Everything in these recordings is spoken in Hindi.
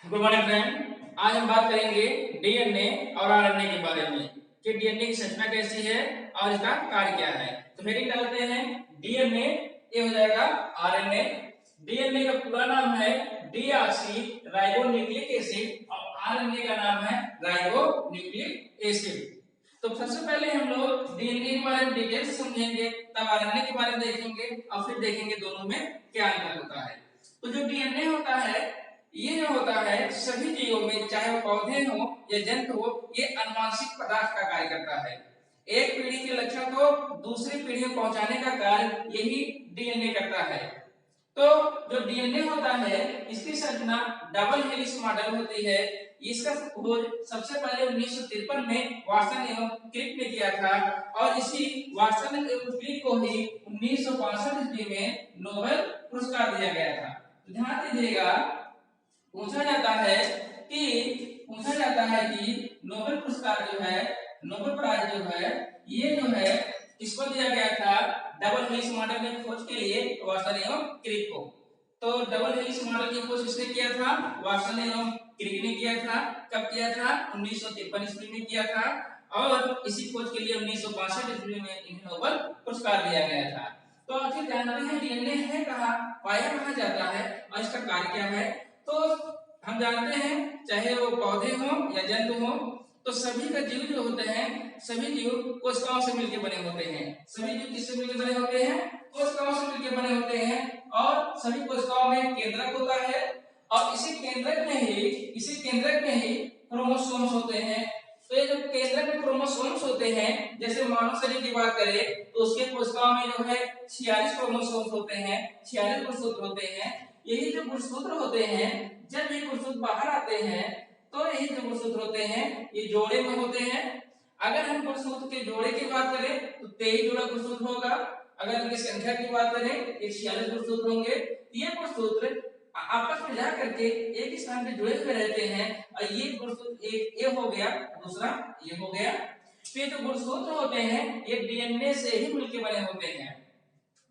Good morning friend. आज हम बात करेंगे डीएनए और आरएनए के बारे में कि डीएनए की संरचना कैसी है और इसका कार्य क्या है। तो हेडिंग डालते हैं डीएनए, ये हो जाएगा आरएनए। डीएनए का पूरा नाम है डीऑक्सी राइबो न्यूक्लिक एसिड और आरएनए का नाम है राइबो न्यूक्लिक एसिड। तो सबसे पहले हम लोग डीएनए के बारे में डिटेल से समझेंगे, तब आरएनए के बारे में देखेंगे और फिर देखेंगे दोनों में क्या अंतर होता है। तो जो डीएनए होता है, ये जो होता है सभी जीवों में, चाहे वो पौधे हो या जंतु हो, ये अनुवांशिक पदार्थ का कार्य करता है। एक पीढ़ी के लक्षण को दूसरी पीढ़ी में पहुंचाने का कार्य यही डीएनए करता है। तो जो डीएनए होता है इसकी संरचना डबल हेलिक्स मॉडल होती है। इसका खोज सबसे पहले 1953 में वाटसन एवं क्रिक ने किया था और इसी वाटसन एवं क्रिक को ही 1962 ईस्वी में नोबेल पुरस्कार दिया गया था। ध्यान दीजिएगा, पूछा जाता है कि नोबेल पुरस्कार जो है, नोबेल प्राइज जो है, ये जो है किसको दिया गया था? डबल हेलिक्स मॉडल में खोज के लिए वाटसन एवं क्रिक को। तो डबल हेलिक्स मॉडल की खोज किसने किया था? वाटसन एवं क्रिक ने किया था। कब किया था? 1953 ईस्वी में किया था और इसी खोज के लिए 1962 ईस्वी में इन्हें नोबेल पुरस्कार दिया गया था। तो आखिर जानते हैं डीएनए है कहाँ, पाया कहाँ जाता है और इसका कार्य क्या है। तो हम जानते हैं चाहे वो पौधे हो या जंतु हो, तो सभी का जीव जो होते हैं, सभी जीव कोशिकाओं से मिलकर बने होते हैं। सभी जीव किससे मिलकर बने होते हैं? कोशिकाओं से मिलकर बने होते हैं और सभी कोशिकाओं में केंद्रक होता है और इसी केंद्रक में ही क्रोमोसोम्स होते हैं। तो ये जो केंद्रक में क्रोमोसोम्स होते हैं, जैसे मानव शरीर की बात करें तो उसके कोशिकाओं में जो है 46 क्रोमोसोम्स होते हैं, 46 गुणसूत्र होते हैं। यही जो गुणसूत्र होते हैं, जब ये गुणसूत्र बाहर आते हैं तो यही जो गुणसूत्र होते हैं ये जोड़े में होते हैं। अगर हम गुणसूत्र के जोड़े की बात करें तो 23 जोड़ा गुणसूत्र होगा। अगर इनकी संख्या की बात करें 46 गुणसूत्र होंगे। ये गुणसूत्र आपस में जा करके एक ही स्थान पे जुड़े हुए रहते हैं और ये गुणसूत्र एक ये हो गया, दूसरा ये हो गया। तो ये जो गुणसूत्र होते हैं ये डीएनए से ही मिलकर बने होते हैं।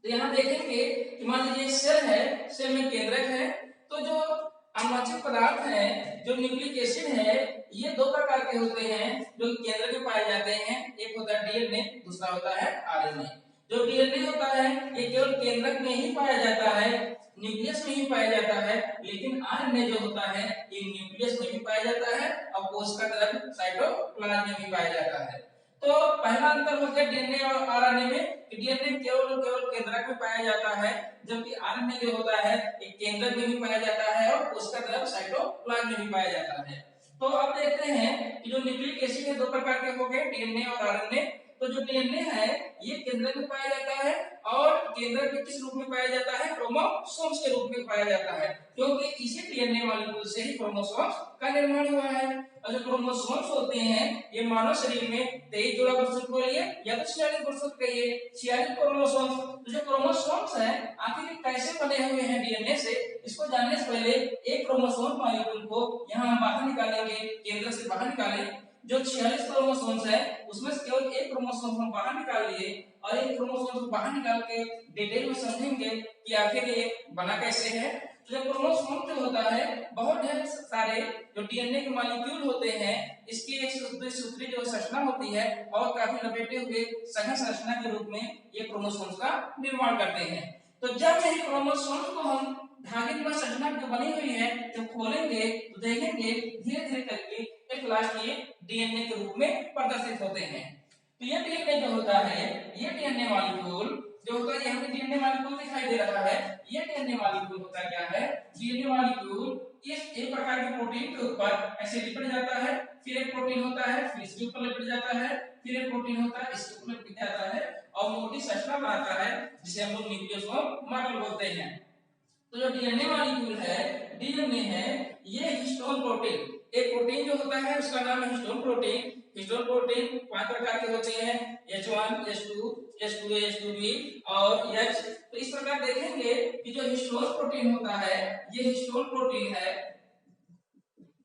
तो यहाँ देखेंगे कि मान लीजिए सेल है, सेल में केंद्रक है। तो जो अनुवांशिक पदार्थ है, जो न्यूक्लिक एसिड है, ये दो प्रकार के होते हैं जो केंद्रक में पाए जाते हैं। एक होता है डीएनए, दूसरा होता है आरएनए। जो डीएनए होता है ये केवल केंद्रक में ही पाया जाता है, न्यूक्लियस में ही पाया जाता है। लेकिन आरएनए जो होता है ये न्यूक्लियस में भी पाया जाता है और कोशिका तरफ साइटोप्लाज्म में भी पाया जाता है। तो पहला अंतर हो गया डीएनए और आरएनए में। डीएनए केवल और केवल केंद्रक में पाया जाता है, जबकि आरएनए जो होता है एक केंद्रक में भी पाया जाता है और उसका तरफ साइटोप्लाज्म में भी पाया जाता है। तो अब देखते हैं कि जो न्यूक्लिक एसिड है दो प्रकार के हो गए, डीएनए और आरएनए। तो जो डीएनए है ये केंद्रक में पाया जाता है और केंद्रक में किस रूप में पाया जाता है? क्रोमोसोम्स के रूप में पाया जाता है, क्योंकि इसी डीएनए मॉलिक्यूल से ही क्रोमोसोम्स का निर्माण हुआ है। और जो क्रोमोसोम्स होते हैं ये मानव शरीर में 23 जोड़ा गुणसूत्र बोलिए या तो 46 गुणसूत्र कहिए, 46 क्रोमोसोम्स। तो जो क्रोमोसोम्स है आखिर कैसे बने हुए हैं डीएनए से, इसको जानने से पहले एक क्रोमोसोम मॉलिक्यूल को यहाँ हम बाहर निकालेंगे, केंद्र से बाहर निकालें। जो 46 क्रोमोसोम्स है उसमें से केवल एक क्रोमोसोम हम बाहर निकाल लिए और एक क्रोमोसोम को बाहर निकाल के डिटेल में समझेंगे कि आखिर ये बना कैसे है। तो जब क्रोमोसोम जो होता है बहुत ढेर सारे जो डीएनए के मॉलिक्यूल होते हैं, इसकी एक सूत्री जो संरचना होती है और काफी लपेटे हुए सघन संरचना के रूप में ये क्रोमोसोम्स का निर्माण करते हैं। तो जब यही क्रोमोसोम्स को हम धागेदार संरचना जो बनी हुई है जब खोलेंगे तो देखेंगे धीरे धीरे करके एक लास्ट ये डीएनए के रूप में प्रदर्शित होते हैं। तो ये डीएनए जो होता है, ये डीएनए मॉलिक्यूल जो होता है, यहाँ पे डीएनए मॉलिक्यूल दिखाई दे रहा है। ये डीएनए मॉलिक्यूल होता क्या है? डीएनए मॉलिक्यूल इस एक प्रकार के प्रोटीन के ऊपर ऐसे लिपट जाता है, फिर एक प्रोटीन होता है, फिर इसके ऊपर लिपट जाता है, फिर एक प्रोटीन होता है, इसके ऊपर लिपट जाता है और मोटी संरचना बनाता है जिसे हम लोग न्यूक्लियोसोम मॉडल बोलते हैं। तो जो डीएनए मॉलिक्यूल है, डीएनए है, ये हिस्टोन प्रोटीन, एक प्रोटीन जो होता है उसका नाम है हिस्टोन प्रोटीन। हिस्टोन प्रोटीन 5 प्रकार के होते हैं, H1, H2, H2A, H2B और H। तो इस प्रकार देखेंगे कि जो हिस्टोन प्रोटीन होता है ये हिस्टोन प्रोटीन है।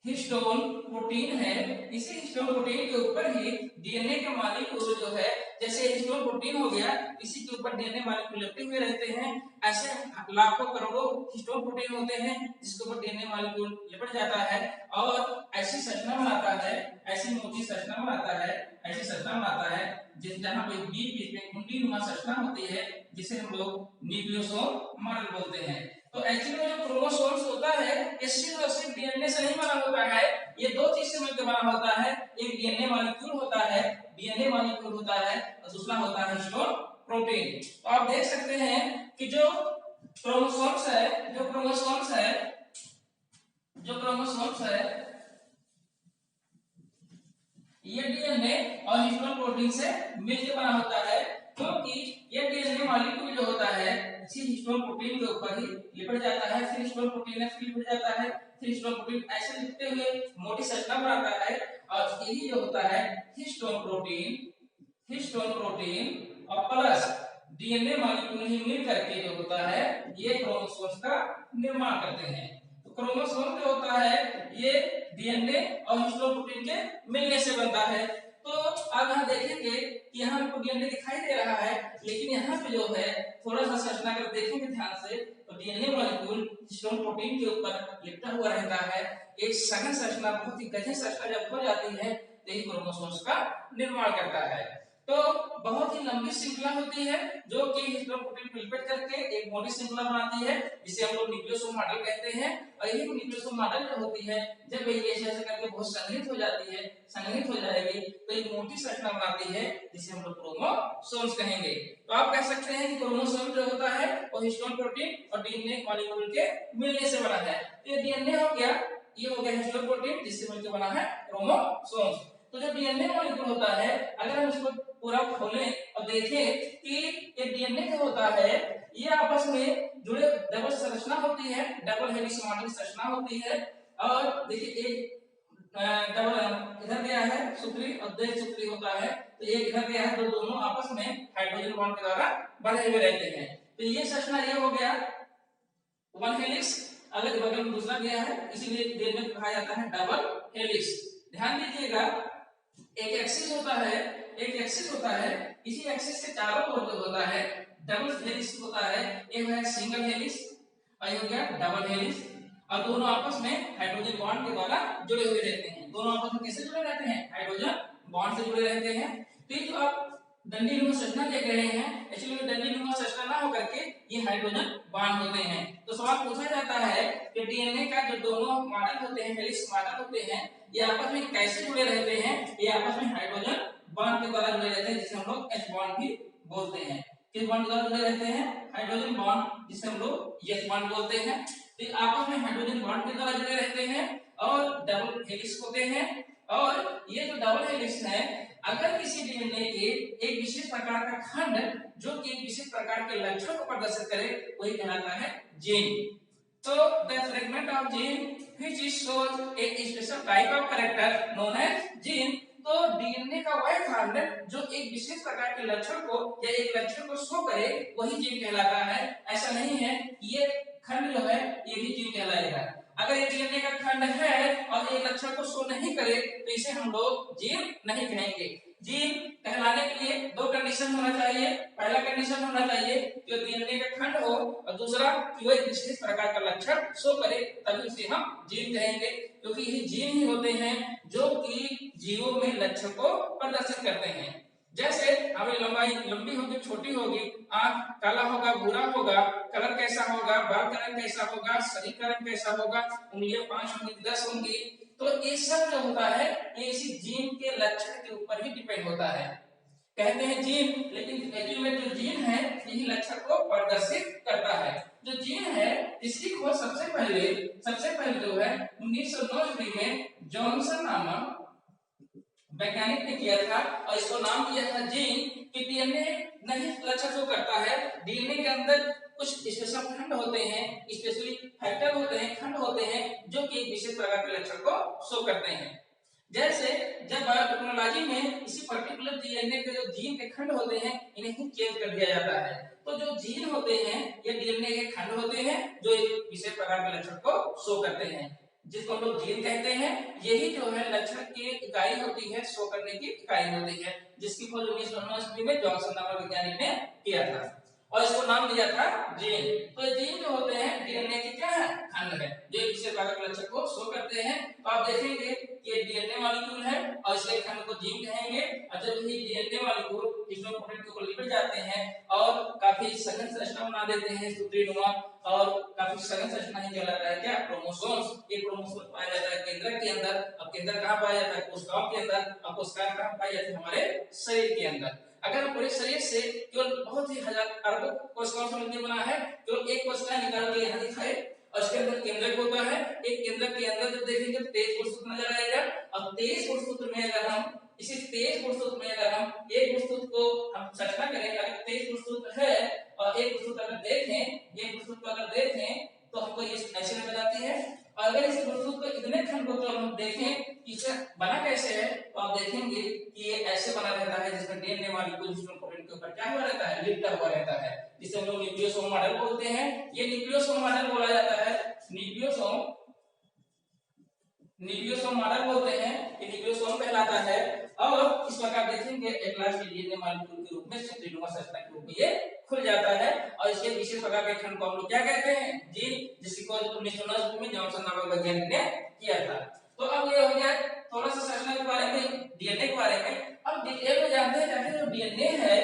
हिस्टोन प्रोटीन है, इसी हिस्टोन प्रोटीन के ऊपर ही डीएनए के मॉलिक्यूल जो है, जैसे हिस्टोन प्रोटीन हो गया, इसी के ऊपर डीएनए मॉलिक्यूल लिपटे हुए रहते हैं। ऐसे लाखों करोड़ों हिस्टोन प्रोटीन होते हैं जिसके ऊपर डीएनए मॉलिक्यूल लिपट जाता है और ऐसी संरचना बनाता है, ऐसी मोटी संरचना बनाता है, ऐसी संरचना बनाता है जिस जहां पे बीच बीच में कुंडलीनुमा संरचना होती है, जिसे हम लोग न्यूक्लियोसोम मॉडल बोलते हैं। तो एक्चुअली में जो क्रोमोसोम्स होता है ये सिर्फ और सिर्फ डीएनए से नहीं बना होता है, ये दो चीज से मिलकर बना होता है। एक डीएनए मॉलिक्यूल होता है, डीएनए मॉलिक्यूल होता है, और दूसरा होता है हिस्टोन प्रोटीन। तो आप देख सकते हैं कि जो क्रोमोसोम्स है, जो क्रोमोसोम्स है, जो क्रोमोसोम्स है, ये डीएनए और हिस्टोन प्रोटीन से मिलकर बना होता है, क्योंकि ये डीएनए मॉलिक्यूल जो होता है इसी हिस्टोन प्रोटीन के ऊपर ही लिपट जाता है, फिर हिस्टोन प्रोटीन में फिर लिपट जाता है, फिर हिस्टोन प्रोटीन ऐसे लिपटते हुए मोटी संरचना बनाता है, और यही जो होता है हिस्टोन प्रोटीन, हिस्टोन प्रोटीन और प्लस डीएनए मॉलिक्यूल ही मिल करके जो होता है ये क्रोमोसोम्स का निर्माण करते हैं। तो क्रोमोसोम जो होता है ये डीएनए और हिस्टोन प्रोटीन के मिलने से बनता है। तो अब यहाँ देखेंगे कि यहाँ हमको डीएनए दिखाई दे रहा है, लेकिन यहाँ पे जो है थोड़ा सा संरचना अगर देखेंगे ध्यान से तो डीएनए मॉलिक्यूल हिस्टोन प्रोटीन के ऊपर लिपटा हुआ रहता है। एक सघन संरचना, बहुत ही गहरी संरचना जब हो जाती है तो ये क्रोमोसोम्स का निर्माण करता है। तो बहुत ही लंबी श्रृंखला होती है जो कि हिस्टोन प्रोटीन को लिपट करके एक मोटी श्रृंखला बनाती है, जिसे हम लोग न्यूक्लियोसोम मॉडल कहते हैं। और यही न्यूक्लियोसोम मॉडल जो होती है जब ये ऐसे करके बहुत संघनित हो जाती है, संघनित हो जाएगी तो एक मोटी संरचना बनाती है जिसे हम लोग क्रोमोसोम्स कहेंगे। तो आप कह सकते हैं कि क्रोमोसोम जो होता है वो हिस्टोन प्रोटीन और डीएनए मॉलिक्यूल के मिलने से बना है। तो ये डीएनए हो गया, ये हो गया हिस्टोन प्रोटीन जिससे मिलकर बना है क्रोमोसोम्स। तो जो डीएनए मॉलिक्यूल होता है अगर हम इसको पूरा खोलें और देखें कि ये डीएनए जो होता है ये आपस में जुड़े डबल संरचना होती है, डबल हेलिक्स मॉडल संरचना होती है। और देखिए एक डबल इधर गया है सूत्री और दो सूत्री होता है, तो एक इधर गया है, तो दोनों आपस में हाइड्रोजन बॉन्ड के द्वारा बंधे हुए रहते हैं। तो ये संरचना ये हो गया वन हेलिक्स, अलग बगल में दूसरा गया है, इसीलिए डीएनए को कहा जाता है डबल हेलिक्स। ध्यान दीजिएगा एक एक्सिस होता है, एक एक्सिस होता है, इसी एक्सिस के चारों ओर जो होता है डबल हेलिक्स होता है। एक है सिंगल हेलिक्स और एक हो गया डबल हेलिक्स, और दोनों आपस में हाइड्रोजन बॉन्ड के द्वारा जुड़े हुए रहते हैं। दोनों आपस में कैसे जुड़े रहते हैं? हाइड्रोजन बॉन्ड से जुड़े रहते हैं। तो ये जो आप डंडीनुमा संरचना देख रहे हैं एक्चुअली में डंडीनुमा संरचना ना होकर के ये हाइड्रोजन बॉन्ड होते हैं। तो सवाल पूछा जाता है कि डीएनए का जो दोनों मॉडल होते हैं, हेलिक्स मॉडल होते हैं, ये आपस में कैसे जुड़े रहते हैं? ये आपस में हाइड्रोजन बॉन्ड के द्वारा जुड़े रहते हैं, जिसे हम लोग एच बॉन्ड भी बोलते हैं। किस बॉन्ड के द्वारा जुड़े रहते हैं? हाइड्रोजन बॉन्ड, जिसे हम लोग एच बॉन्ड बोलते हैं। तो आपस में हाइड्रोजन बॉन्ड के द्वारा जुड़े रहते हैं और डबल हेलिक्स होते हैं। और ये जो डबल हेलिक्स है, अगर किसी डीएनए के एक विशेष प्रकार का खंड जो कि एक विशेष प्रकार के लक्षण को प्रदर्शित करे वही कहलाता है gene. So the fragment of gene which is shows a special type of character known as gene। तो डीएनए का वह खंड जो एक विशेष प्रकार के लक्षण को या एक लक्षण को शो करे वही जीन कहलाता है। ऐसा नहीं है ये खंड जो है ये भी जीन कहलाएगा। अगर ये डीएनए का खंड है और ये लक्षण को शो नहीं करे तो इसे हम लोग जीन नहीं कहेंगे। जीन कहलाने के लिए दो कंडीशन होना चाहिए। पहला कंडीशन होना चाहिए कि डीएनए का खंड हो और दूसरा कि वह विशेष प्रकार का लक्षण शो करे, तभी उसे हम जीन कहेंगे। क्योंकि यही जीन ही होते हैं जो कि जीवों में लक्षण को प्रदर्शित करते हैं। जैसे हमें लंबाई लंबी होगी, छोटी होगी, आंख काला होगा, भूरा होगा, कलर कैसा होगा, बाल का रंग कैसा होगा, शरीर का रंग कैसा होगा, उंगलियां 5 होंगी 10 होंगी, तो ये सब जो होता है ये इसी जीन के लक्षण के ऊपर ही डिपेंड होता है। कहते हैं जीन, लेकिन एक्चुअली में जो जीन है यही लक्षण को प्रदर्शित करता है। जो जीन है इसकी खोज सबसे पहले जो है 1909 में जॉनसन नामक वैज्ञानिक ने किया था और इसको नाम दिया था जीन। कि डीएनए नहीं लक्षण शो करता है, डीएनए के अंदर कुछ स्पेशल खंड होते हैं, स्पेशली फैक्टर होते हैं, खंड होते हैं जो कि एक विशेष प्रकार के लक्षण को शो करते हैं। जैसे जब बायोटेक्नोलॉजी में इसी पर्टिकुलर डीएनए के जो जीन के खंड होते हैं इन्हें ही चेंज कर दिया जाता है। तो जो जीन होते हैं ये डीएनए के खंड होते हैं जो एक विशेष प्रकार के लक्षण को शो करते हैं। जिसको हम लोग जीन कहते हैं, यही जो है लक्षण की इकाई होती है, शो करने की इकाई होती है, जिसकी खोज 1999 में जॉनसन नामक वैज्ञानिक ने किया था और इसको नाम दिया था जीन। तो जीन जो होते हैं डीएनए के क्या है, खंड है जो एक विशेष भाग के लक्षण को शो करते हैं। तो आप देखेंगे कि ये डीएनए मॉलिक्यूल है और इसके खंड को जीन कहेंगे। और जब ये डीएनए मॉलिक्यूल हिस्टोन प्रोटीन के ऊपर लिपट जाते हैं और काफी सघन संरचना बना देते हैं सूत्रीनुमा, और काफी सघन संरचना ही कहलाता है क्या, क्रोमोसोम्स। ये क्रोमोसोम पाया जाता है केंद्रक के अंदर। अब केंद्रक कहां पाया जाता है, कोशिकाओं के अंदर। अब कोशिकाएं कहां पाई जाती है, हमारे शरीर के अंदर। अगर पूरे शरीर से केवल बहुत ही हजार अरबों कोशिकाओं से मिलकर बना है, केवल एक कोशिका निकाल के यहाँ दिखाए और इसके अंदर केंद्रक होता है। एक केंद्रक के अंदर जब देखेंगे तो 23 गुणसूत्र नजर आएगा। अब 23 गुणसूत्र में अगर हम इसी 23 गुणसूत्र में अगर हम एक गुणसूत्र को हम संरचना करें, अगर 23 गुणसूत्र है और एक गुणसूत्र अगर देखें, एक गुणसूत्र अगर देखें तो हमको ये ऐसे नजर आती है। और अगर इस गुणसूत्र को इतने खंड को तो हम देखें कि इसे बना कैसे है, तो आप देखेंगे कि ये ऐसे बना रहता है जिसमें डीएनए मॉलिक्यूल हिस्टोन प्रोटीन के ऊपर क्या हुआ रहता है, लिपटा हुआ रहता है, जिसे हम लोग न्यूक्लियोसोम मॉडल बोलते हैं। ये न्यूक्लियोसोम मॉडल बोला जाता है, न्यूक्लियोसोम मॉडल बोलते हैं, ये न्यूक्लियोसोम कहलाता है। और इस प्रकार देखेंगे एक लास्ट के डीएनए मॉलिक्यूल के रूप में सूत्रीनुमा संरचना के रूप में ये खुल जाता है। और इसके विशेष प्रकार के खंड को हम लोग क्या कहते हैं, जीन, जिसकी खोज 1999 में जॉनसन नामक वैज्ञानिक ने किया था। तो अब ये हो गया थोड़ा सा संरचना के बारे में, डीएनए के बारे में। अब डिटेल में जानते हैं जो डीएनए है,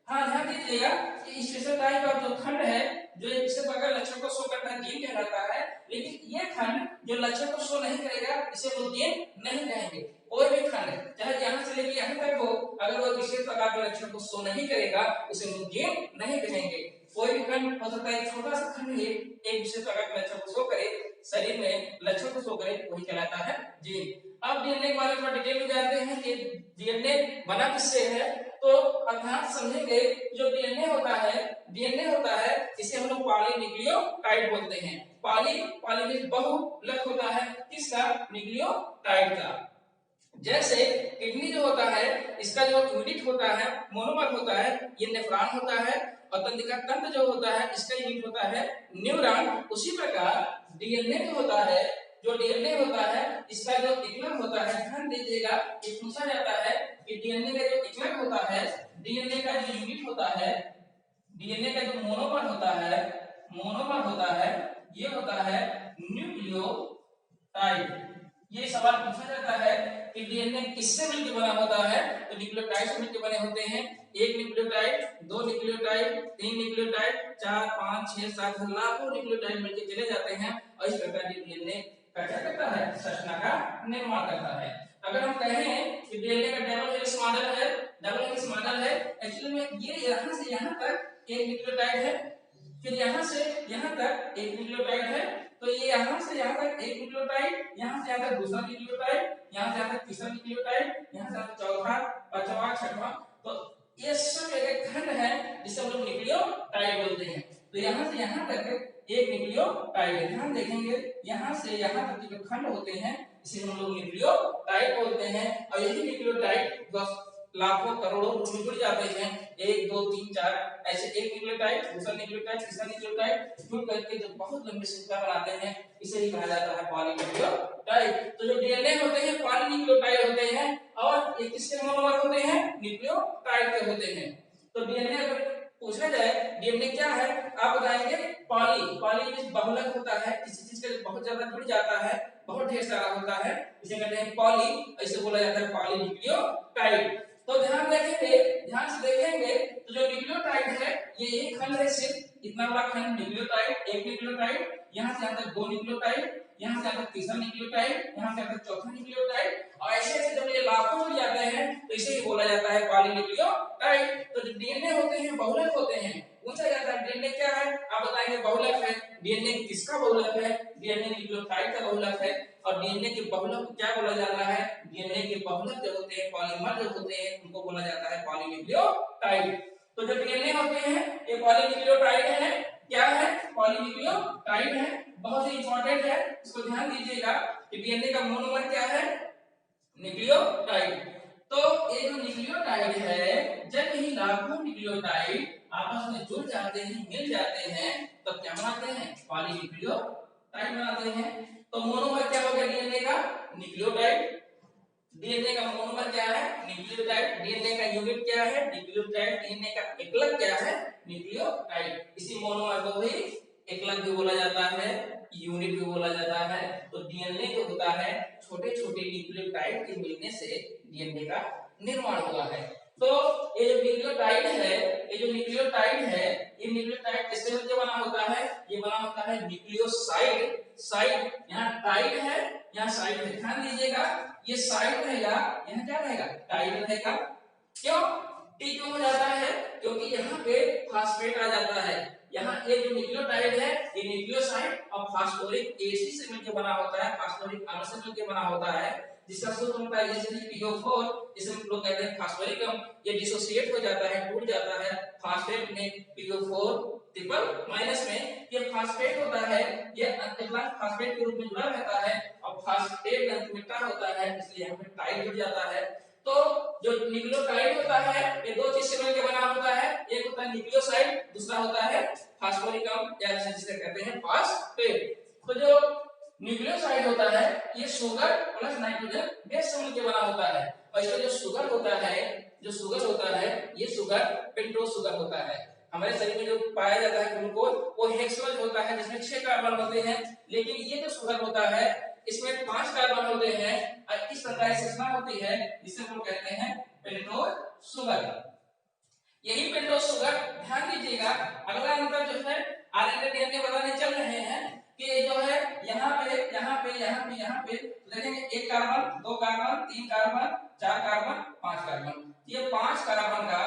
हाँ ध्यान दीजिएगा कि स्पेशल टाइप का जो खंड है जो एक विशेष प्रकार लक्षण को शो करता है, जीन कहलाता है। लेकिन ये खंड जो लक्षण को शो नहीं करेगा इसे वो जीन नहीं कहेंगे। कोई भी खंड चाहे यहाँ से लेके यहाँ तक हो, अगर वो विशेष प्रकार के लक्षण को शो नहीं करेगा उसे वो जीन नहीं कहेंगे। कोई भी खंड हो सकता है छोटा सा खंड ही एक विशेष प्रकार के लक्षण को शो करे, शरीर में लक्षण को शो करे, वही कहलाता है जीन। अब डीएनए के बारे में डिटेल में जानते हैं कि डीएनए बना किससे है। तो अर्थात समझेंगे जो डीएनए होता है इसे हम लोग पॉलीन्यूक्लियोटाइड बोलते हैं। पॉली मींस बहुलक होता है, किसका, न्यूक्लियोटाइड का। जैसे किडनी जो होता है इसका जो यूनिट होता है मोनोमर होता है, ये नेफ्रॉन होता है। और तंत्रिका तंत्र जो होता है इसका यूनिट होता है न्यूरॉन। उसी प्रकार डीएनए जो डीएनए होता है इसका जो एकलक होता है, ध्यान दीजिएगा ये पूछा जाता है कि डीएनए का जो एकलक होता है, डीएनए का जो यूनिट होता है, डीएनए का जो मोनोमर होता है ये होता है न्यूक्लियोटाइड। ये सवाल पूछा जाता है कि डीएनए किससे मिलकर बना होता है, तो न्यूक्लियोटाइड से मिलकर बने होते हैं। एक न्यूक्लियोटाइड, दो न्यूक्लियोटाइड, तीन न्यूक्लियोटाइड, 4, 5, 6, 7 लाखों न्यूक्लियोटाइड मिलकर चले जाते हैं और इस प्रकार डीएनए का क्या करता है, संरचना का निर्माण करता है। अगर हम कहें कि डीएनए का डबल हेलिक्स मॉडल है, एक्चुअली में ये यहाँ से यहाँ तक एक न्यूक्लियोटाइड है, फिर यहाँ से यहाँ तक एक न्यूक्लियोटाइड है, तो ये यहाँ से यहाँ तक एक न्यूक्लियोटाइड, यहाँ से यहाँ तक दूसरा न्यूक्लियोटाइड, यहाँ से यहाँ तक तीसरा न्यूक्लियोटाइड, यहाँ से यहाँ तक चौथा, पांचवा, छठवां। तो ये सब एक खंड है जिसे हम लोग न्यूक्लियोटाइड बोलते हैं। तो यहाँ से यहाँ तक एक न्यूक्लियोटाइड है। ध्यान देखेंगे यहाँ से यहाँ तक के जो खंड होते हैं इसे हम लोग न्यूक्लियोटाइड बोलते हैं। और यही न्यूक्लियोटाइड लाखों करोड़ों में जुड़ जाते हैं, 1, 2, 3, 4 ऐसे एक न्यूक्लियोटाइड, दूसरा न्यूक्लियोटाइड, तीसरा न्यूक्लियोटाइड जुड़ करके जो बहुत लंबी श्रृंखला बनाते हैं इसे ही कहा जाता है पॉलीन्यूक्लियोटाइड। तो जो डीएनए होते हैं पॉलीन्यूक्लियोटाइड होते हैं और ये किसके मोनोमर होते हैं, न्यूक्लियोटाइड के होते हैं। तो डीएनए अगर पूछा जाए डीएनए क्या है, आप बताएंगे पॉली मींस बहुलक होता है, किसी चीज का बहुत ज्यादा जुड़ जाता है, बहुत ढेर सारा होता है, इसे कहते हैं पॉली, ऐसे बोला जाता है पॉलीन्यूक्लियोटाइड। तो ध्यान से देखेंगे तो जो न्यूक्लियोटाइड है ये एक खंड है, सिर्फ इतना बड़ा खंड न्यूक्लियोटाइड, एक न्यूक्लियोटाइड, यहाँ से यहाँ तक दो न्यूक्लियोटाइड, यहाँ से यहाँ तक तीसरा न्यूक्लियोटाइड, यहाँ से यहाँ तक चौथा न्यूक्लियोटाइड। और ऐसे जब ये लाखों जुड़ जाते हैं तो इसे ही बोला जाता है पॉलीन्यूक्लियोटाइड। तो जो डीएनए होते हैं बहुलक होते हैं। पूछा जाता है डीएनए क्या है, आप बताएंगे बहुलक है। डीएनए किसका बहुलक है, डीएनए न्यूक्लियोटाइड का बहुलक है। और डीएनए के बहुलक को क्या बोला जाता है, डीएनए के बहुलक जो होते हैं, पॉलीमर जो होते हैं, उनको बोला जाता है पॉलीन्यूक्लियोटाइड। तो जो डीएनए होते हैं ये पॉलीन्यूक्लियोटाइड है। क्या है, पॉलीन्यूक्लियोटाइड है, बहुत ही इंपॉर्टेंट है, इसको ध्यान दीजिएगा कि डीएनए का मोनोमर क्या है, न्यूक्लियोटाइड। तो एक न्यूक्लियोटाइड है, जब ही लाखों न्यूक्लियोटाइड आपस में जुड़ जाते हैं, मिल जाते हैं, तब क्या बनाते हैं, पॉलीन्यूक्लियोटाइड बनाते हैं। तो मोनोमर क्या हो गया डीएनए का? न्यूक्लियोटाइड। डीएनए का मोनोमर क्या है? न्यूक्लियोटाइड। डीएनए का यूनिट क्या है? न्यूक्लियोटाइड। डीएनए का एकलक क्या है? न्यूक्लियोटाइड। इसी मोनोमर को ही एकलक भी बोला जाता है, यूनिट भी बोला जाता है। तो डीएनए जो होता है छोटे छोटे न्यूक्लियोटाइड के मिलने से डीएनए का निर्माण हुआ है। तो ये जो न्यूक्लियोटाइड है, ये जो न्यूक्लियोटाइड है, ये न्यूक्लियोटाइड किससे मिलकर बना होता है? ये बना होता है न्यूक्लियोसाइड। साइड, यहाँ टाइड है, यहाँ साइड है। ध्यान दीजिएगा, ये साइड रहेगा, यहाँ क्या रहेगा? टाइड रहेगा। क्यों टी क्यों हो जाता है? क्योंकि यहाँ पे फास्फेट आ जाता है। यहाँ ये जो न्यूक्लियोटाइड है ये न्यूक्लियोसाइड और फास्फोरिक एसिड से मिलकर बना होता है, फास्फोरिक अम्ल से मिलकर बना होता है, जिसका सूत्र होता है जैसे PO4, जिसे हम लोग कहते हैं फास्फोरिक अम्ल। ये डिसोसिएट हो जाता है, टूट जाता है फास्फेट में, PO4 ट्रिपल माइनस में। ये फास्फेट होता है, ये अंतर्गत फास्फेट के रूप में जुड़ा रहता है और फास्फेट अंतिमता होता है, इसलिए यहाँ पे टाइड जुड़ जाता है। तो जो न्यूक्लियोटाइड होता है ये दो चीज से मिलकर बना होता है, एक होता है न्यूक्लियोसाइड, दूसरा होता है फास्फोरिक अम्ल या जिसे कहते हैं फास्फेट। तो जो न्यूक्लियोसाइड होता है ये शुगर प्लस नाइट्रोजन बेस से मिलकर बना होता है। और इसका जो शुगर होता है, जो शुगर होता है ये शुगर पेंटोज शुगर होता है। हमारे शरीर में जो पाया जाता है ग्लूकोज वो हेक्सोज होता है जिसमें 6 कार्बन होते हैं, लेकिन ये जो शुगर होता है इसमें 5 कार्बन होते हैं और इस प्रकार से रचना होती है जिसे हम कहते हैं पेंटोज शुगर। यही पेंटोज शुगर, ध्यान दीजिएगा अगला अंतर जो है आरएनए डीएनए बताने चल रहे हैं कि जो है यहाँ पे यहाँ पे यहाँ पे यहाँ पे देखेंगे 1 carbon 2 carbon 3 carbon 4 carbon 5 carbon, ये 5 कार्बन का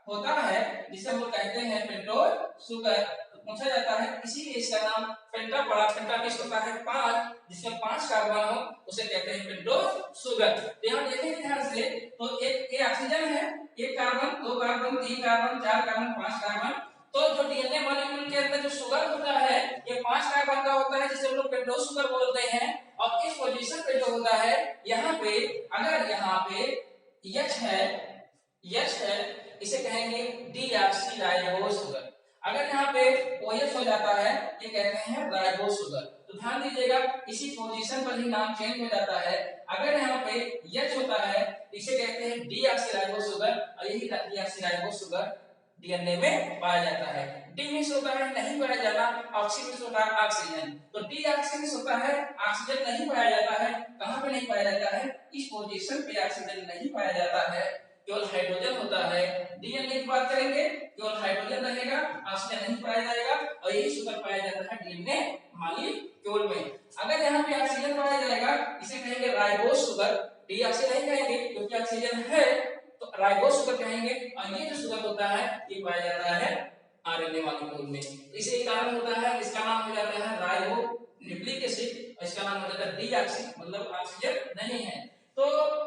होता है जिसे हम लोग कहते हैं पेंटोज शुगर। तो पूछा जाता है इसीलिए इसका नाम पेंटा पड़ा। पेंटा किस होता है? 5, जिसमें 5 कार्बन हो उसे कहते हैं पेंटोज शुगर। तो यहाँ देखेंगे ध्यान से, तो एक ऑक्सीजन है, 1 carbon 2 carbon 3 carbon 4 carbon 5 carbon. तो जो डीएनए मॉलिक्यूल के अंदर जो शुगर होता है ये 5 कार्बन का होता है जिसे हम लोग पेंटोज शुगर बोलते हैं। और इस पोजीशन पे जो होता है यहाँ पे, अगर यहाँ पे H है इसे कहेंगे डीऑक्सीराइबोज शुगर। अगर यहाँ पे OH हो जाता है ये कहते हैं राइबोज शुगर। तो ध्यान दीजिएगा इसी पोजीशन पर ही नाम चेंज हो जाता है। अगर यहाँ पे H होता है इसे कहते हैं डीऑक्सीराइबोज शुगर और यही डीऑक्सीराइबोज शुगर डीएनए में पाया जाता है। डी मिक्स होता है नहीं पाया जाना, ऑक्सी मिक्स होता है ऑक्सीजन। तो डीऑक्सी मिक्स होता है ऑक्सीजन नहीं पाया जाता है। कहां पे नहीं पाया जाता है? इस पोजीशन पे ऑक्सीजन नहीं पाया जाता है, केवल हाइड्रोजन होता है। डीएनए की बात करेंगे केवल हाइड्रोजन रहेगा, ऑक्सीजन नहीं पाया जाएगा और यही शुगर पाया जाता है डीएनए मॉलिक्यूल में। अगर यहाँ पे ऑक्सीजन पाया जाएगा इसे कहेंगे राइबोज शुगर। डीऑक्सी नहीं कहेंगे क्योंकि ऑक्सीजन है तो राइबोज शुगर कहेंगे। और ये जो शुगर होता है ये पाया जाता है आरएनए मॉलिक्यूल में। इसी कारण होता है इसका नाम हो जाता है राइबो न्यूक्लिक एसिड और इसका नाम हो जाता है डीऑक्सी, मतलब ऑक्सीजन नहीं है। तो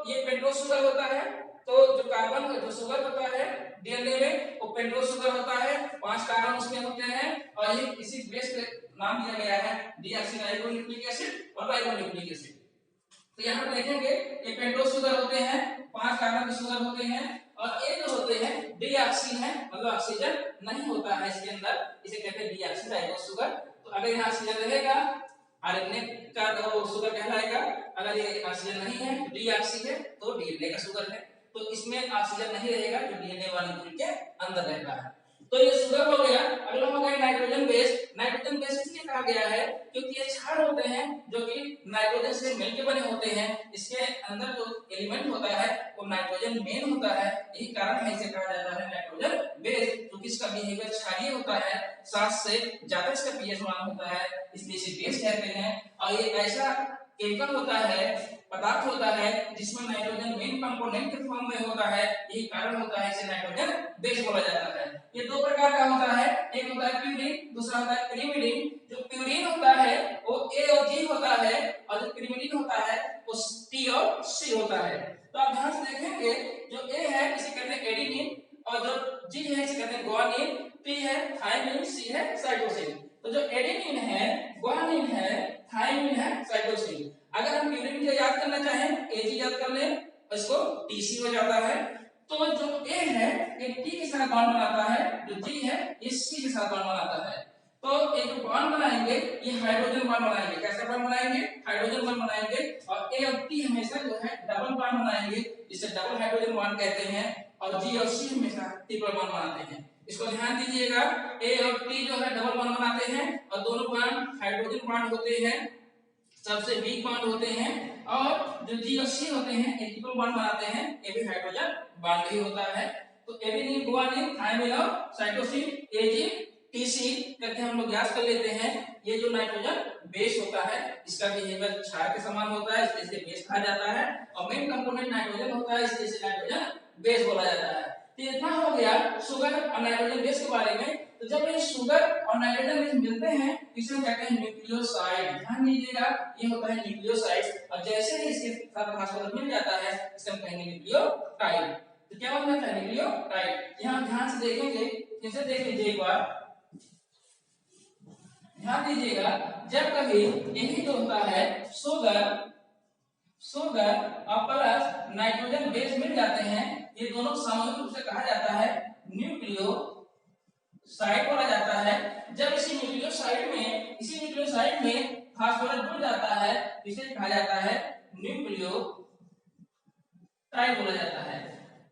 ये पेंटोज शुगर होता है। तो जो कार्बन जो शुगर होता है डीएनए में वो पेंटोज शुगर होता है, 5 कार्बन उसमें होते हैं और ये इसी बेस पे नाम दिया गया है डीऑक्सीराइबोन्यूक्लिक एसिड और राइबोन्यूक्लिक एसिड। तो यहाँ पे देखेंगे ये पेंटोज शुगर होते हैं, 5 कार्बन के शुगर होते हैं और ये जो होते हैं डीऑक्सी है, मतलब ऑक्सीजन नहीं होता है इसके अंदर, इसे कहते हैं डीऑक्सीराइबोज शुगर। तो अगर यहाँ ऑक्सीजन रहेगा आरएनए का तो शुगर कहलाएगा, अगर ये ऑक्सीजन नहीं है डीऑक्सी है तो डीएनए का शुगर है। तो इसमें ऑक्सीजन नहीं रहेगा जो डीएनए मॉलिक्यूल के अंदर रहता है। तो ये शुगर हो गया। अगला हो गया नाइट्रोजन बेस। नाइट्रोजन बेस इसलिए कहा गया है क्योंकि ये क्षार होते हैं जो कि नाइट्रोजन से मिलकर बने होते हैं। इसके अंदर जो एलिमेंट होता है वो नाइट्रोजन मेन होता है, यही कारण है इसे कहा जाता है नाइट्रोजन बेस। क्योंकि इसका बिहेवियर क्षारीय होता है, 7 से ज्यादा इसका पीएच मान होता है, इसलिए इसे बेस कहते हैं। और ये ऐसा केमिकल होता है, पदार्थ होता है जिसमें नाइट्रोजन मेन कंपोनेंट के फॉर्म में होता है, यही कारण होता है इसे नाइट्रोजन बेस बोला जाता है। ये 2 प्रकार का होता है, एक होता है प्यूरिन, दूसरा होता है pyrimidine। जो प्यूरिन होता है वो A और G होता है और जो pyrimidine होता है वो T और C होता है। तो आप ध्यान से देखेंगे जो A है इसे कहते हैं एडेनिन और जो G है इसे कहते हैं ग्वानिन, T है थायमिन, C है साइटोसिन। तो जो एडेनिन है, ग्वानिन है, थायमिन है, साइटोसिन। अगर हम प्यूरिन को याद करना चाहें Ag याद कर लें, इसको TC हो जाता है। तो जो A है ये T के साथ बॉन्ड बनाता है, जो G है ये C के साथ बॉन्ड बनाता है। तो एक जो बॉन्ड बनाएंगे ये हाइड्रोजन बॉन्ड बनाएंगे। कैसा बॉन्ड बनाएंगे? हाइड्रोजन बॉन्ड बनाएंगे। और ए और टी हमेशा जो है डबल बॉन्ड बनाएंगे, इसे डबल हाइड्रोजन बॉन्ड कहते हैं। और जी और सी हमेशा ट्रिपल बॉन्ड बनाते हैं। इसको ध्यान दीजिएगा, ए और टी जो है डबल बॉन्ड बनाते हैं और दोनों बॉन्ड हाइड्रोजन बॉन्ड होते हैं, सबसे वीक बॉन्ड होते हैं। और जो जी और सी होते हैं ये ट्रिपल बॉन्ड बनाते हैं, ये भी हाइड्रोजन बॉन्ड ही होता है। तो एडेनिन, गुआनिन, थायमिन और साइटोसिन, एजी, टीसी करके हम लोग याद कर लेते हैं। ये जो नाइट्रोजन बेस होता है इसका बिहेवियर क्षार के समान होता है, इसलिए इसे बेस कहा जाता है। और मेन कंपोनेंट नाइट्रोजन होता है, इसलिए इसे नाइट्रोजन बेस बोला जाता है। तो इतना हो गया शुगर और नाइट्रोजन बेस के बारे में। तो जब ये शुगर और नाइट्रोजन बेस मिलते हैं इसे हम कहते हैं न्यूक्लियोसाइड। ध्यान दीजिएगा, ये होता है न्यूक्लियोसाइड। और जैसे ही इसके साथ फास्फोरस मिल जाता है इसे हम कहेंगे न्यूक्लियोटाइड। तो क्या बन जाता है? न्यूक्लियोटाइड। यहां ध्यान से देखेंगे, जैसे देख लीजिए एक बार, ध्यान दीजिएगा, जब कभी यही जो होता है शुगर और प्लस नाइट्रोजन बेस मिल जाते हैं, ये दोनों सामूहिक रूप से कहा जाता है न्यूक्लियोसाइड बोला जाता है। जब इसी न्यूक्लियोसाइड में फास्फोरस जुड़ जाता है इसे कहा जाता है न्यूक्लियोटाइड बोला जाता है।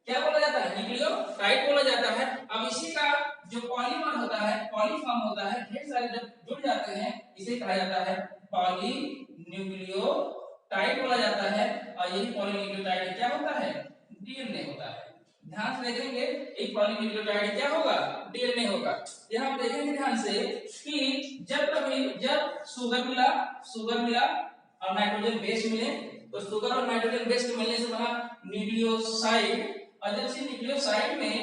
क्या बोला जाता है? न्यूक्लियोटाइड बोला जाता है। अब इसी का जो पॉलीमर होता है, पॉलीफॉर्म होता है, ढेर सारे जब जुड़ जाते हैं इसे कहा जाता है पॉलीन्यूक्लियोटाइड बोला जाता है। और यही पॉलीन्यूक्लियोटाइड क्या होता है? डीएनए होता है। ध्यान से देखेंगे, एक पॉलीन्यूक्लियोटाइड क्या होगा? डीएनए होगा। यहां देखेंगे ध्यान से कि जब शुगर मिला और नाइट्रोजन बेस मिले, तो शुगर और नाइट्रोजन बेस के मिलने से बना न्यूक्लियोसाइड। और जब इसी न्यूक्लियोसाइड में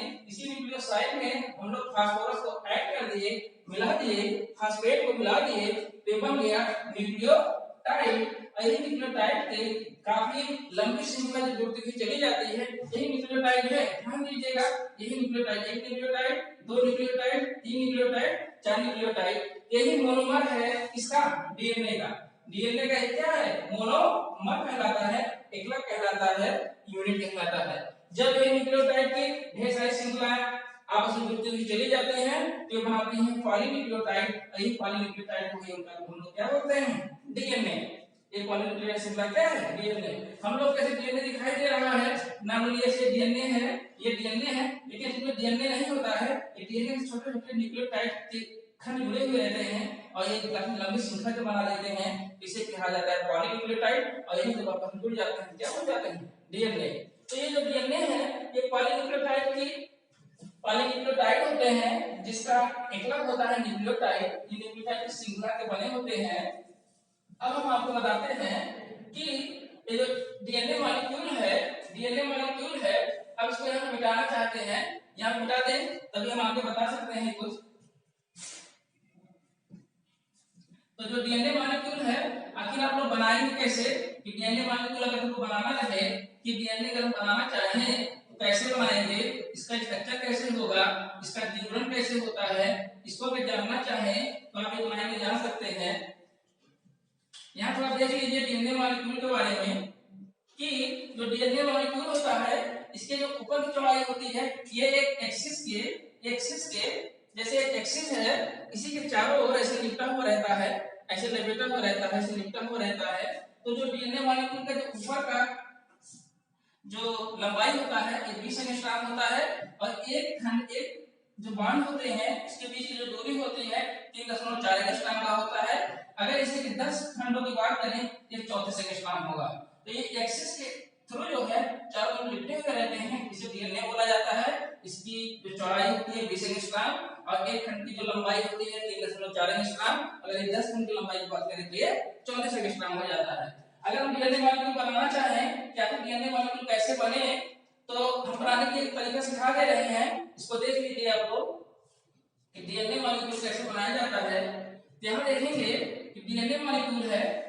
हम लोग फास्फोरस को ऐड कर दिए, मिला दिए, फास्फेट को मिला दिए, तो बन गया न्यूक्लियोटाइड। यही न्यूक्लियोटाइड के काफी लंबी श्रृंखला जो जुड़ती हुई चली जाती है, यही न्यूक्लियोटाइड है। ध्यान दीजिएगा, यही न्यूक्लियोटाइड, एक न्यूक्लियोटाइड, दो न्यूक्लियोटाइड, तीन न्यूक्लियोटाइड, चार न्यूक्लियोटाइड, यही मोनोमर है इसका डीएनए का। डीएनए का क्या है? मोनोमर कहलाता है, एकलक कहलाता है, यूनिट कहलाता है। जब ये न्यूक्लियोटाइड की ढेर सारी श्रृंखलाएं आपस में जुड़ती हुई चली जाती हैं तो बनाती हैं पॉलीन्यूक्लियोटाइड। यही पॉलीन्यूक्लियोटाइड को हम लोग क्या बोलते हैं? डीएनए। ये पॉलीन्यूक्लियोटाइड श्रृंखला क्या है? डीएनए। हम लोग कैसे डीएनए दिखाई दे रहा है, मान लीजिए ये डीएनए है, ये डीएनए है, लेकिन इसमें डीएनए नहीं होता है, ये डीएनए से छोटे-छोटे न्यूक्लियोटाइड के खंड जुड़े हुए रहते हैं और ये काफी लंबी श्रृंखला जो बना देते हैं, इसे कहा जाता है पॉलीन्यूक्लियोटाइड। और यही जब आपस में जुड़ जाते हैं क्या हो जाते हैं? डीएनए। तो ये जो डीएनए है ये पॉलीन्यूक्लियोटाइड होते हैं, जिसका एकलक होता है न्यूक्लियोटाइड। ये न्यूक्लियोटाइड की श्रृंखला के बने होते हैं। अब हम आपको बताते हैं कि ये जो डीएनए मॉलिक्यूल है, अब इसको हम मिटाना चाहते हैं, यहाँ मिटा दें तभी हम आपको बता सकते हैं कुछ। तो जो डीएनए मॉलिक्यूल है आखिर आप लोग बनाएंगे कैसे? कि डीएनए मॉलिक्यूल अगर हमको बनाना रहे, कि डीएनए अगर हम बनाना चाहें तो कैसे बनाएंगे, इसका स्ट्रक्चर कैसे होगा, इसका विवरण कैसे होता है, इसको अगर जानना चाहें तो आप ये बनाएंगे, जान सकते हैं। यहाँ थोड़ा देख लीजिए डीएनए मॉलिक्यूल के बारे में कि जो डीएनए मॉलिक्यूल होता है इसके जो ऊपर की चौड़ाई होती है ये एक एक्सिस के जैसे एक एक्सिस है, इसी के चारों ओर ऐसे लिपटा हुआ रहता है, ऐसे लपेटा हुआ रहता है, ऐसे लिपटा हुआ रहता है। तो जो डीएनए मॉलिक्यूल का जो ऊपर का जो लंबाई होता है ये 20 एंगस्ट्रॉम होता है और एक जो बांड होते हैं इसके बीच की जो दूरी होती है 3.4 एंगस्ट्रॉम का होता है। अगर इसे के 10 खंडों की बात करें ये 34 एंगस्ट्रॉम होगा। तो ये एक्सिस के थ्रू जो है चारों ओर लिपटे हुए रहते हैं, इसे डीएनए बोला जाता है। इसकी जो चौड़ाई होती है 20 एंगस्ट्रॉम और एक खंड की जो लंबाई होती है 3.4 एंगस्ट्रॉम। अगर ये 10 खंड की लंबाई की बात करें तो ये 34 एंगस्ट्रॉम हो जाता है। अगर हम डीएनए मॉलिक्यूल बनाना चाहें कि आखिर डीएनए मॉलिक्यूल कैसे बने, तो हम बनाने के एक तरीका सिखा दे रहे हैं, इसको देख लीजिए आप लोग कि डीएनए मॉलिक्यूल कैसे बनाया जाता है। यहां देखेंगे कि डीएनए मॉलिक्यूल है,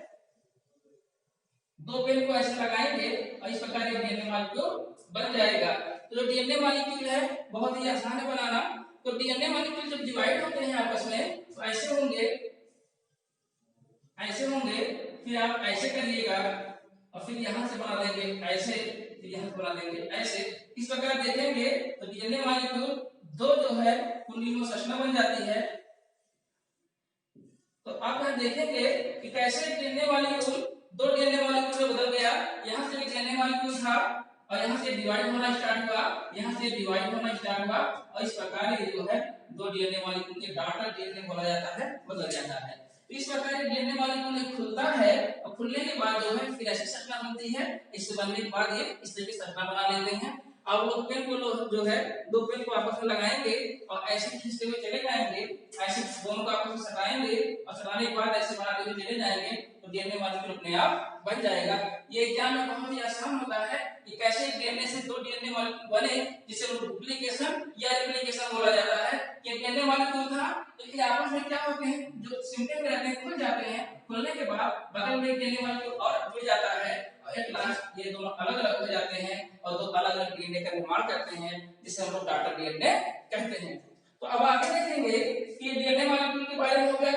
दो पेन को ऐसे लगाएंगे और इस प्रकार एक डीएनए मॉलिक्यूल बन जाएगा। तो जो डीएनए मॉलिक्यूल है बहुत ही आसान है बनाना। तो डीएनए मॉलिक्यूल जब डिवाइड होते हैं आपस में तो ऐसे होंगे, फिर आप ऐसे करिएगा और फिर यहां से बना देंगे ऐसे, फिर यहां से बना देंगे ऐसे। इस प्रकार देखेंगे तो डीएनए मॉलिक्यूल दो जो है कुंडली में संरचना बन जाती है। आप यहाँ देखेंगे कि कैसे डीएनए मॉलिक्यूल दो डीएनए मॉलिक्यूल में बदल गया। यहाँ से डीएनए मॉलिक्यूल था और यहाँ से डिवाइड होना स्टार्ट हुआ, यहाँ से डिवाइड होना स्टार्ट हुआ और इस प्रकार ये जो है दो डीएनए मॉलिक्यूल के डॉटर डीएनए बोला जाता है, बदल जाता है। इस प्रकार डीएनए मॉलिक्यूल खुलता है और खुलने के बाद जो है फिर ऐसी संरचना बनती है। इससे बनने के बाद ये इस तरह की संरचना बना लेते हैं। अब लोग पेन को जो है दो पेन को आपस में लगाएंगे और ऐसे खींचते हुए चले जाएंगे, ऐसे दोनों को आपस में सटाएंगे और सटाने के बाद ऐसे बनाते हुए चले जाएंगे तो डीएनए मॉलिक्यूल अपने आप बन जाएगा। ये एग्जाम में बहुत ही आसान होता है कि कैसे डीएनए से दो डीएनए मॉलिक्यूल बने, जिसे डुप्लीकेशन या रिप्लिकेशन बोला जाता है। कि डीएनए मॉलिक्यूल था तो ये आपस में क्या होते हैं, जो सिम्पल में रहते हैं खुल जाते हैं, खुलने के बाद बगल में डीएनए मॉलिक्यूल और जुड़ जाता है और एक लास्ट ये दोनों अलग अलग हो जाते हैं और दो अलग अलग डीएनए का निर्माण करते हैं, जिसे हम लोग डॉटर डीएनए कहते हैं। तो अब आगे देखेंगे कि डीएनए मॉलिक्यूल के बारे में हो गया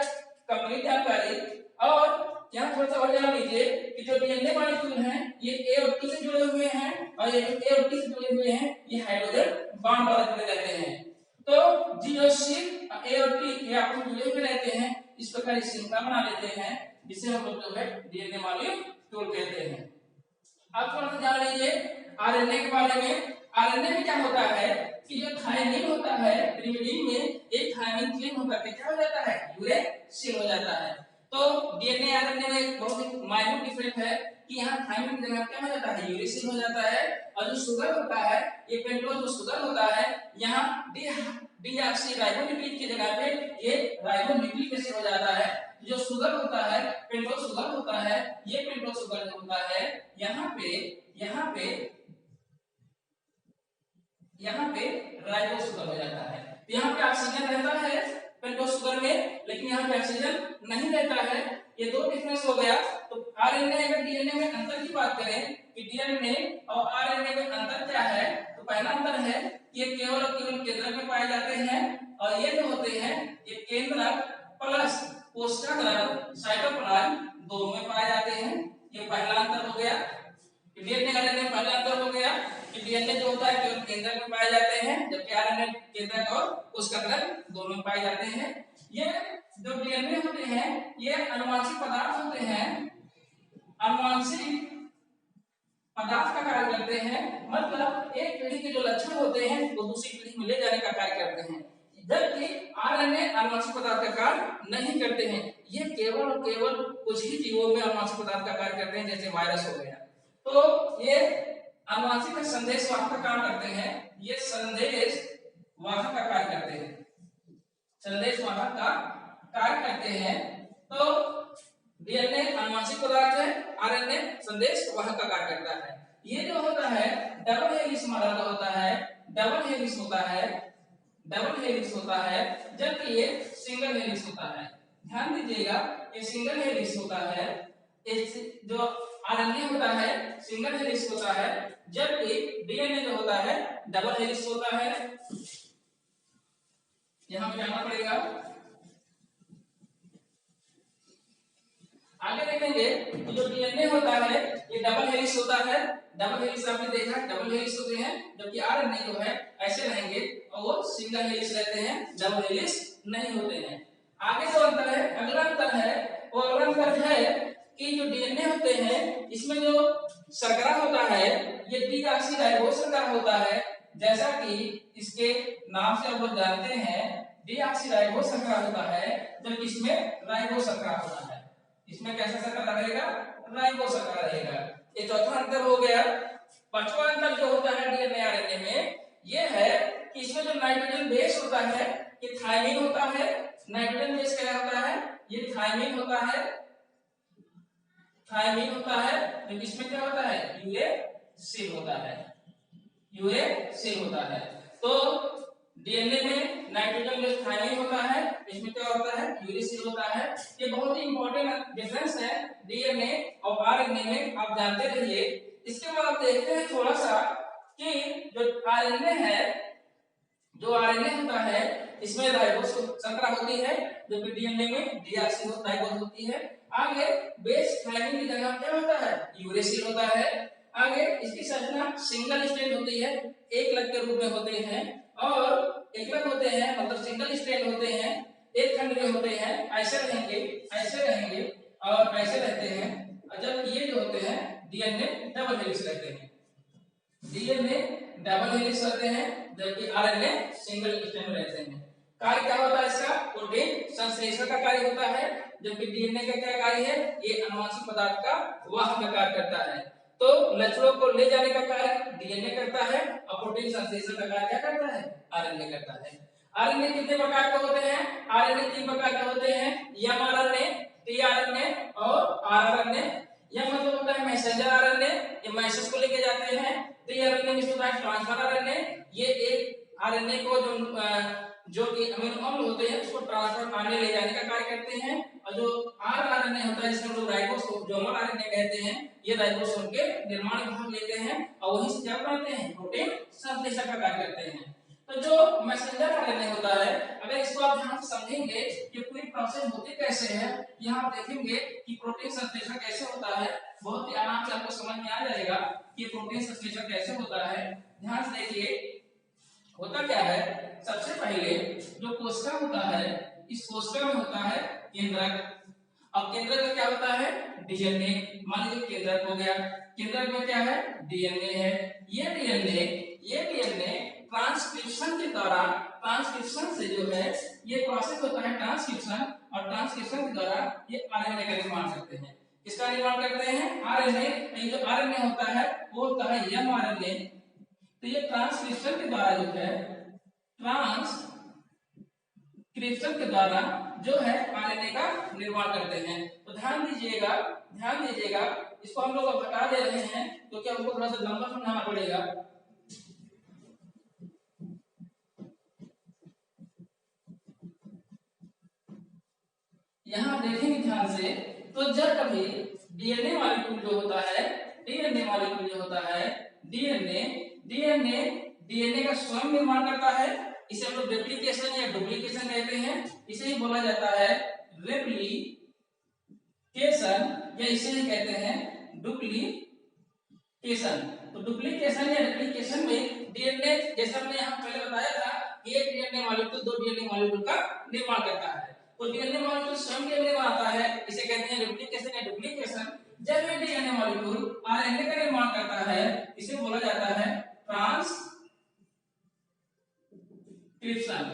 कंप्लीट जानकारी। और यहाँ थोड़ा सा और जान लीजिए कि जो डीएनए मॉलिक्यूल हैं ये ए और टी से जुड़े हुए हैं और ये ए और टी से जुड़े हुए हैं ये हाइड्रोजन बॉन्ड द्वारा जुड़े रहते हैं। तो जी और सी ए और टी ये आपस में जुड़े हुए रहते हैं, इस प्रकार एक श्रृंखला बना लेते हैं जिसे हम लोग जो है डीएनए मॉलिक्यूल कहते हैं। अब थोड़ा सा जान लीजिए आरएनए के बारे में। आरएनए में क्या होता है कि जो थायमिन होता है प्रिमिडिन में एक थायमिन चेन होकर के क्या हो जाता है, यूरेसिल हो जाता है। तो डीएनए आरएनए में एक बहुत ही माइन्यूट डिफरेंस है कि यहाँ थायमिन की जगह क्या हो जाता है, यूरेसिल हो जाता है। और जो शुगर होता है ये पेंटोज जो शुगर होता है यहाँ डीऑक्सीराइबोन्यूक्लिक की जगह पे ये राइबोन्यूक्लिक एसिड हो जाता है। जो शुगर होता है पेंटोज शुगर होता है, ये पेंटोज शुगर जो होता है यहाँ पे राइबोज शुगर हो जाता है। तो यहाँ पे ऑक्सीजन रहता है पेंटोज शुगर में, लेकिन यहाँ पे ऑक्सीजन नहीं रहता है। ये दो डिफरेंस हो गया। तो आरएनए अगर डीएनए में अंतर की बात करें कि डीएनए और आरएनए में अंतर क्या है, तो पहला अंतर है ये केवल और केवल केंद्रक में पाए जाते हैं और ये जो होते हैं ये केंद्रक प्लस कोशिकाग्र साइटोप्लाज्म दोनों में पाए जाते हैं। ये पहला अंतर हो गया। डीएनए आरएनए में पहला अंतर हो गया कि डीएनए जो होता है केवल केंद्रक में पाए जाते हैं, जबकि आरएनए केंद्रक और कोशिकाग्र दोनों में पाए जाते हैं। ये जो डीएनए होते हैं ये अनुवांशिक पदार्थ होते हैं, अनुवांशिक पदार्थ का कार्य करते हैं। मतलब एक पीढ़ी के जो लक्षण होते हैं वो दूसरी पीढ़ी में ले जाने का कार्य करते हैं, जबकि आरएनए अनुवांशिक पदार्थ का कार्य नहीं करते हैं। ये केवल और केवल कुछ ही जीवों में अनुवांशिक पदार्थ का कार्य करते हैं, जैसे वायरस हो गया। तो ये अनुवांशिक संदेश वाहक का काम करते हैं, ये संदेश वाहक का कार्य करते हैं, संदेश वाहक का कार्य करते हैं। तो डीएनए अनुवांशिक पदार्थ है, आरएनए संदेश वाहक का कार्य करता है। ये जो होता है डबल हेलिक्स मॉडल का होता है, डबल हेलिक्स होता है, डबल हेलिक्स होता है, जबकि ये सिंगल हेलिक्स होता है। ध्यान दीजिएगा ये सिंगल हेलिक्स होता है, जो आरएनए होता है सिंगल हेलिक्स होता है, जबकि डीएनए जो होता है डबल हेलिक्स होता है। यहां पे जाना पड़ेगा। आगे देखेंगे कि जो डीएनए होता है ये डबल हेलिक्स होता है। डबल हेलिक्स आपने देखा डबल हेलिक्स होते हैं, जबकि आरएनए जो है ऐसे रहेंगे और वो सिंगल हेलिक्स रहते हैं, डबल हेलिक्स नहीं होते हैं। आगे जो अंतर है, अगला अंतर है वो अगला अंतर है कि जो डीएनए होते हैं इसमें जो शर्करा होता है ये डीऑक्सीराइबोज शर्करा होता है, जैसा कि इसके नाम से आप लोग जानते हैं डीऑक्सीराइबोज शर्करा होता है, जबकि इसमें राइबोज शर्करा होता है। इसमें कैसा शर्करा रहेगा, राइबोज शर्करा रहेगा। ये चौथा अंतर हो गया। पांचवा अंतर जो होता है डीएनए आरएनए में ये है कि इसमें जो नाइट्रोजन बेस होता है ये थायमिन होता है। नाइट्रोजन बेस क्या होता है, ये थायमिन होता है, थायमिन होता है, लेकिन इसमें क्या होता है यूरेसिल होता है, यूरेसिल होता है। तो डीएनए में नाइट्रोजन बेस थायमिन होता है, इसमें क्या होता है यूरेसिल होता है। ये बहुत ही इंपॉर्टेंट डिफरेंस है डीएनए और आरएनए में, आप जानते रहिए। इसके बाद आप देखते हैं थोड़ा सा कि जो आरएनए है, जो आरएनए होता है इसमें राइबोज शर्करा होती है, जबकि डीएनए में डीऑक्सीराइबोज होती है। आगे बेस थायमिन की जगह क्या होता है यूरेसिल होता है। आगे इसकी संरचना सिंगल स्ट्रैंड होती है, एक लग के रूप में होते हैं और एकलक होते हैं, मतलब सिंगल स्ट्रैंड होते हैं। एक खंड जो होते हैं ऐसे रहेंगे, ऐसे रहेंगे और ऐसे रहते हैं, और जब ये जो होते हैं डीएनए डबल हेलिक्स रहते हैं, डीएनए डबल हेलिक्स रहते हैं, जबकि आरएनए सिंगल स्ट्रैंड रहते हैं। कार्य क्या होता है इसका? प्रोटीन संश्लेषण का कार्य होता है, जबकि डीएनए का क्या कार्य है? ये अनुवांशिक पदार्थ का वाहक का कार्य करता है। तो लक्षणों को ले जाने का कार्य डीएनए करता है और प्रोटीन संश्लेषण का कार्य क्या करता है? आरएनए करता है। आरएनए कितने प्रकार के होते हैं? आरएनए 3 प्रकार के होते हैं, एमआरएनए, टीआरएनए और आरआरएनए। यह मतलब होता है मैसेंजर आरएनए, ये मैसेज को लेके जाते हैं। टीआरएनए में होता है ट्रांसफर आरएनए, ये एक आरएनए को जो कि अमीनो अम्ल होते हैं उसको ट्रांसफर आने ले जाने का कार्य करते हैं। और जो आरआरएनए होता है जिसको हम लोग राइबोसोमल आरएनए कहते हैं, ये राइबोसोम के निर्माण में भाग लेते हैं और वहीं से क्या बनाते हैं? प्रोटीन संश्लेषण का कार्य करते हैं। तो जो मैसेंजर आरएनए होता है, अगर इसको आप ध्यान से समझेंगे कि पूरी प्रोसेस होती कैसे है, यहाँ आप देखेंगे कि प्रोटीन संश्लेषण कैसे होता है, बहुत ही आराम से आपको समझ में आ जाएगा कि प्रोटीन संश्लेषण कैसे होता है। ध्यान से देखिए होता क्या है। सबसे पहले जो कोशिका होता है, इस कोशिका में होता है केंद्रक। अब केंद्रक में क्या होता है? डीएनए। मान लीजिए केंद्रक हो गया, केंद्रक में क्या है? डीएनए है। ये डीएनए ट्रांसक्रिप्शन के द्वारा, ट्रांसक्रिप्शन से जो है ये प्रोसेस होता है ट्रांसक्रिप्शन, और ट्रांसक्रिप्शन के द्वारा ये आरएनए का निर्माण करते हैं। किसका निर्माण करते हैं? आरएनए। ये जो आरएनए होता है वो होता है एमआरएनए। तो ये ट्रांसक्रिप्शन के द्वारा जो है, ट्रांसक्रिप्शन के द्वारा जो है आरएनए का निर्माण करते हैं। तो ध्यान दीजिएगा, ध्यान दीजिएगा, इसको हम लोग अब हटा दे रहे हैं क्योंकि हमको थोड़ा सा लंबा समझाना पड़ेगा। यहां देखेंगे ध्यान से, तो जब कभी डीएनए मॉलिक्यूल जो होता है, डीएनए मॉलिक्यूल जो होता है, डीएनए डीएनए डीएनए का स्वयं निर्माण करता है। इसे हम लोग रेप्लिकेशन या डुप्लीकेशन कहते हैं। इसे ही बोला जाता है रेप्लिकेशन, या इसे ही कहते हैं डुप्लीकेशन। तो डुप्लीकेशन या रेप्लिकेशन में डीएनए, जैसा हमने यहाँ पहले बताया था, एक डीएनए मॉलिक्यूल दो डीएनए मॉलिक्यूल का निर्माण करता है। तो डीएनए मॉलिक्यूल स्वयं डीएनए बनाता है, इसे कहते हैं रेप्लिकेशन या डुप्लीकेशन। जब ये डीएनए मॉलिक्यूल आरएनए का निर्माण करता है, इसे बोला जाता है ट्रांसक्रिप्शन।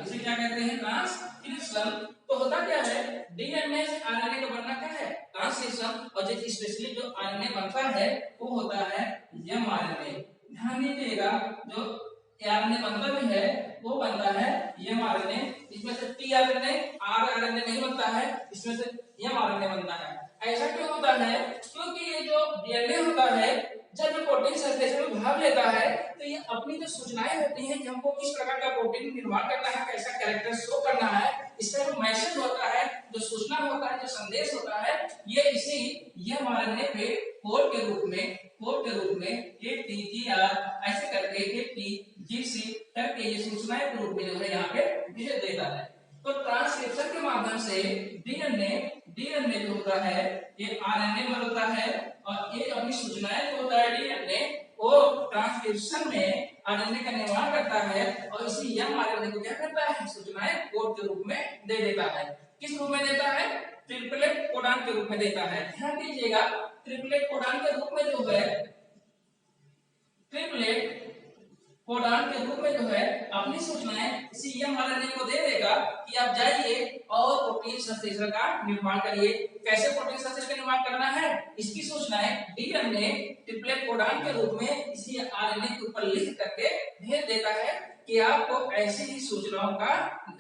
इसे क्या कहते हैं? ट्रांसक्रिप्शन। तो होता क्या है, डीएनए से आरएनए का बनना क्या है? ट्रांसक्रिप्शन। और जो स्पेशली जो आरएनए बनता है वो होता है एमआरएनए। ध्यान दीजिएगा, जो आरएनए बनता भी है वो बनता है एमआरएनए। इसमें से टीआरएनए, आरआरएनए नहीं बनता है, इसमें से एमआरएनए बनता है। ऐसा क्यों होता है? क्योंकि ये जो डीएनए होता है, जब ये प्रोटीन संश्लेषण में भाग लेता है तो ये अपनी जो सूचनाएं होती हैं कि हमको किस प्रकार का प्रोटीन निर्माण करना है, कैसा कैरेक्टर शो करना है, इसका जो मैसेज होता है, जो सूचना होता है, जो संदेश होता है, ये इसी एमआरएनए पे कोड के रूप में ATGR ऐसे करके ATGC करके ये सूचनाएं के रूप में जो है यहाँ पे भेज देता है। तो ट्रांसक्रिप्शन के माध्यम से डीएनए जो होता है ये आरएनए में होता है, और ये अपनी सूचनाएं जो होता है डीएनए वो ट्रांसक्रिप्शन में आरएनए का निर्माण करता है, और इसी एमआरएनए को क्या करता है? सूचनाएं कोड के रूप में दे देता है। किस रूप में देता है? ट्रिपलेट कोडान के रूप में देता है। ध्यान दीजिएगा, ट्रिपलेट कोडान के रूप में जो है, ट्रिपलेट कोडान के रूप में जो है अपनी सूचनाएं इसी एमआरएनए को दे देगा कि आप जाइए और प्रोटीन संश्लेषण का निर्माण करिए। कैसे प्रोटीन संश्लेषण का निर्माण करना है, इसकी सूचनाएं डीएनए ट्रिपलेट कोडान के रूप में इसी आरएनए के ऊपर लिख करके भेज देता है कि आपको ऐसी ही सूचनाओं का,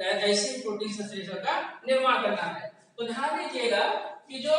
ऐसे प्रोटीन संश्लेषण का निर्माण करना है। तो ध्यान दीजिएगा कि जो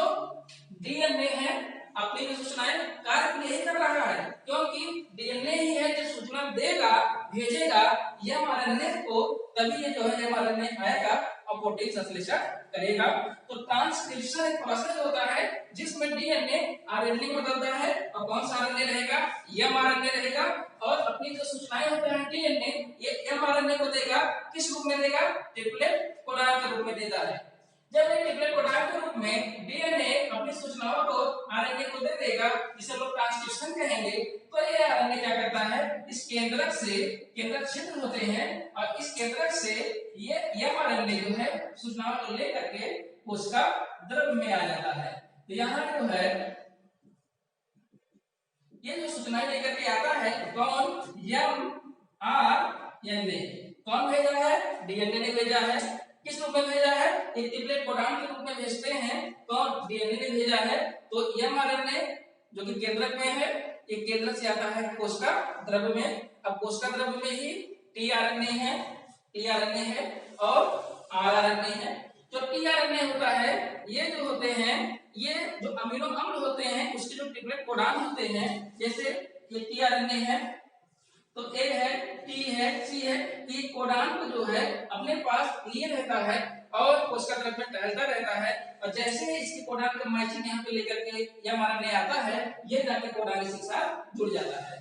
डीएनए है अपनी सूचनाएं कार्य यही कर रहा है, क्योंकि डीएनए ही है जो सूचना देगा, भेजेगा एमआरएनए को, तभी ये जो है एमआरएनए आएगा और प्रोटीन संश्लेषण करेगा। तो ट्रांसक्रिप्शन एक प्रोसेस होता है जिसमें डीएनए आरएनए को बदलता है, और कौन सा आरएनए रहेगा? एमआरएनए रहेगा, और अपनी जो सूचनाएं होता है डीएनए ये एमआरएनए को देगा। किस रूप में देगा? ट्रिपलेट कोडान के रूप में देता है। जब एक ट्रिपलेट कोडान के रूप में डीएनए अपनी सूचनाओं को आरएनए को दे देगा, जिसे लोग ट्रांसक्रिप्शन कहेंगे, तो ये आरएनए क्या करता है, इस केंद्रक से, केंद्रक छिद्र होते हैं और इस केंद्रक से ये आरएनए जो है सूचनाओं को लेकर के उसका द्रव्य में आ जाता है। तो यहाँ जो है ये जो सूचनाएं लेकर के आता है कौन, mRNA। कौन भेजा है, डीएनए ने भेजा है। किस रूप में भेजा है, एक ट्रिपलेट कोडान के रूप में भेजते हैं, कौन, डीएनए ने भेजा है। तो mRNA जो कि केंद्रक में है, एक केंद्रक से आता है कोशिका द्रव्य में। अब कोशिका द्रव्य में ही टीआरएनए है और आरआरएनए है। जो टीआरएनए होता है, ये जो होते हैं, ये जो अमीनो अम्ल होते हैं उसके जो ट्रिपलेट कोडान होते हैं, जैसे ये टीआरएनए है तो ए है, टी है, सी है, ये कोडान को जो है अपने पास लिए रहता है और कोशिका द्रव्य में टहलता रहता है। और जैसे ही इसकी कोडान का मैचिंग यहाँ पे लेकर के mRNA आता है, ये जाके कोडान के साथ जुड़ जाता है।